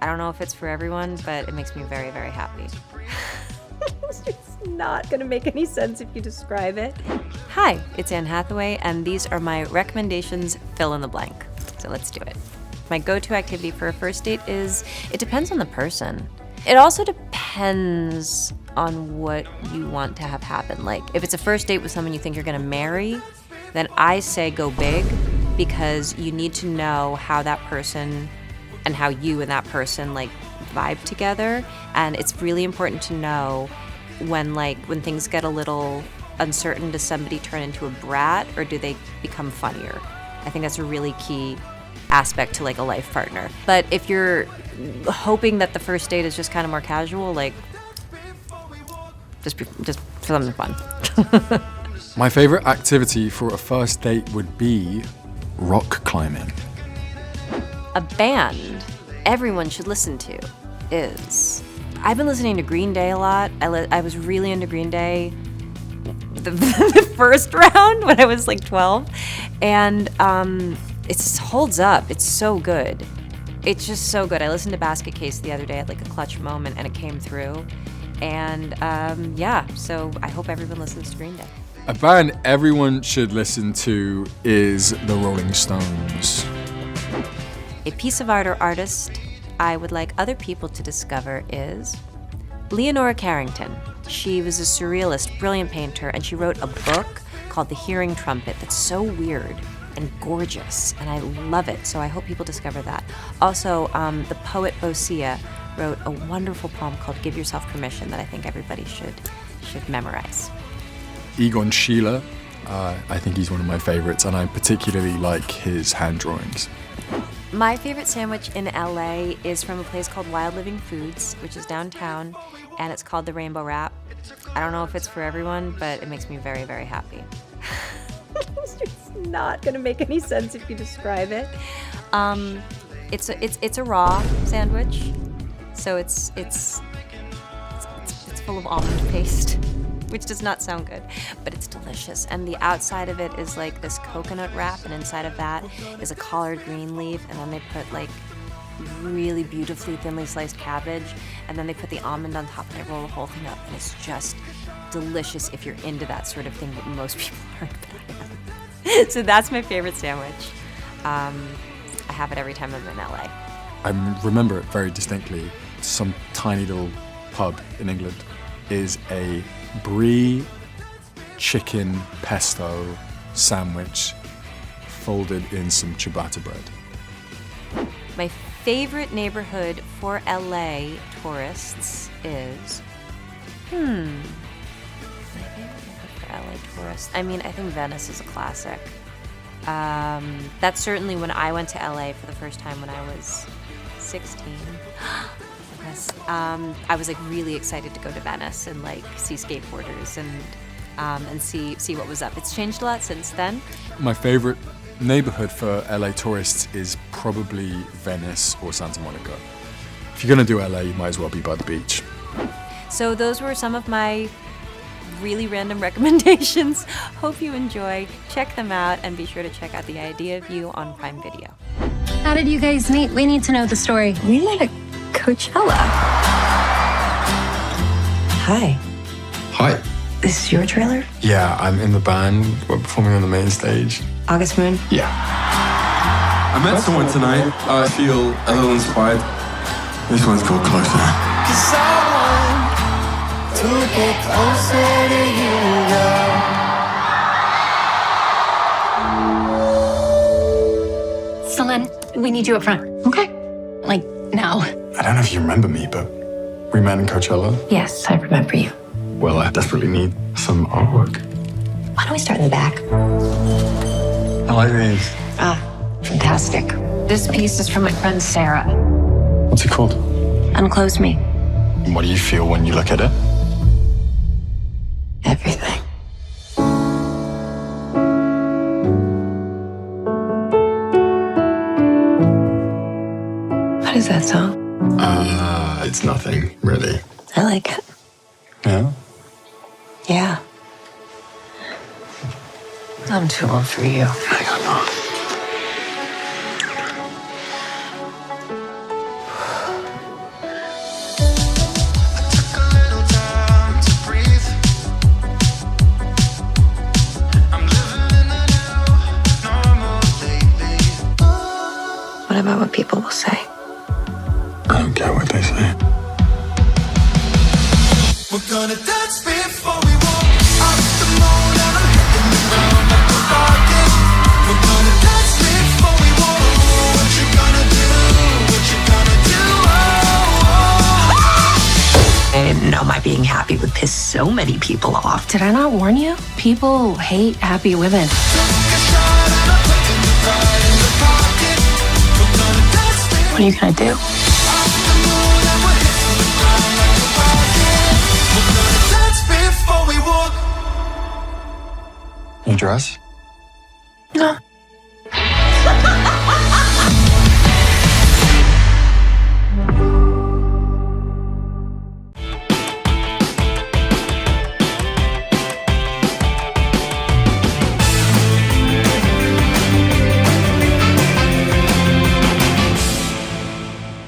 don't know if it's for everyone, but it makes me very, very happy. It's not gonna make any sense if you describe it. Hi, it's Anne Hathaway, and these are my recommendations fill in the blank. So let's do it. My go-to activity for a first date is, it depends on the person. It also depends on what you want to have happen. Like, if it's a first date with someone you think you're gonna marry, then I say go big, because you need to know how that person and how you and that person like vibe together. And it's really important to know when things get a little uncertain, does somebody turn into a brat or do they become funnier? I think that's a really key aspect to like a life partner. But if you're hoping that the first date is just kind of more casual, like just for something fun. My favorite activity for a first date would be rock climbing. A band everyone should listen to is, I've been listening to Green Day a lot. I was really into Green Day the first round when I was like 12, and it holds up. It's so good. It's just so good. I listened to Basket Case the other day at like a clutch moment, and it came through. And yeah, so I hope everyone listens to Green Day. A band everyone should listen to is the Rolling Stones. A piece of art or artist I would like other people to discover is Leonora Carrington. She was a surrealist, brilliant painter, and she wrote a book called The Hearing Trumpet that's so weird and gorgeous, and I love it, so I hope people discover that. Also, the poet Bosia wrote a wonderful poem called Give Yourself Permission that I think everybody should memorize. Egon Schiele, I think he's one of my favorites, and I particularly like his hand drawings. My favorite sandwich in LA is from a place called Wild Living Foods, which is downtown, and it's called the Rainbow Wrap. I don't know if it's for everyone, but it makes me very, very happy. It's not gonna make any sense if you describe it. It's a raw sandwich, so it's full of almond paste, which does not sound good, but it's delicious. And the outside of it is like this coconut wrap, and inside of that is a collard green leaf, and then they put like really beautifully thinly sliced cabbage, and then they put the almond on top, and they roll the whole thing up, and it's just delicious if you're into that sort of thing, but most people aren't, but I am. So that's my favorite sandwich. I have it every time I'm in LA. I remember it very distinctly. Some tiny little pub in England is a brie chicken pesto sandwich folded in some ciabatta bread. My favorite neighborhood for LA tourists is, my favorite neighborhood for LA tourists, I mean, I think Venice is a classic. That's certainly when I went to LA for the first time when I was 16. I was like really excited to go to Venice and like see skateboarders and see what was up. It's changed a lot since then. My favorite neighborhood for LA tourists is probably Venice or Santa Monica. If you're gonna do LA, you might as well be by the beach. So those were some of my really random recommendations. Hope you enjoy. Check them out, and be sure to check out The Idea of You on Prime Video. How did you guys meet? We need to know the story. We met at Coachella. Hi. Hi. This is your trailer? Yeah, I'm in the band. We're performing on the main stage. August Moon? Yeah. I met someone tonight. I feel a little inspired. This one's called Closer. To get closer to you, Solène, we need you up front. Okay. Like, now. I don't know if you remember me, but we met in Coachella. Yes, I remember you. Well, I desperately need some artwork. Why don't we start in the back? I like these. Ah, fantastic. This piece is from my friend Sarah. What's it called? Unclose Me. What do you feel when you look at it? Everything. What is that song? It's nothing, really. I like it. Yeah? Yeah. I'm too old for you. Hang on, no. care what they say. We're gonna dance before we walk up the moon, and I'm hitting the ground like a rocket. We're gonna dance before we walk. What you gonna do? What you gonna do? I didn't know my being happy would piss so many people off. Did I not warn you? People hate happy women. Took a shot and I put in the pride in the pocket. We're gonna dance before What are you gonna do? up the moon, and we're hitting the ground like a rocket. We're gonna dance before we walk. You dress?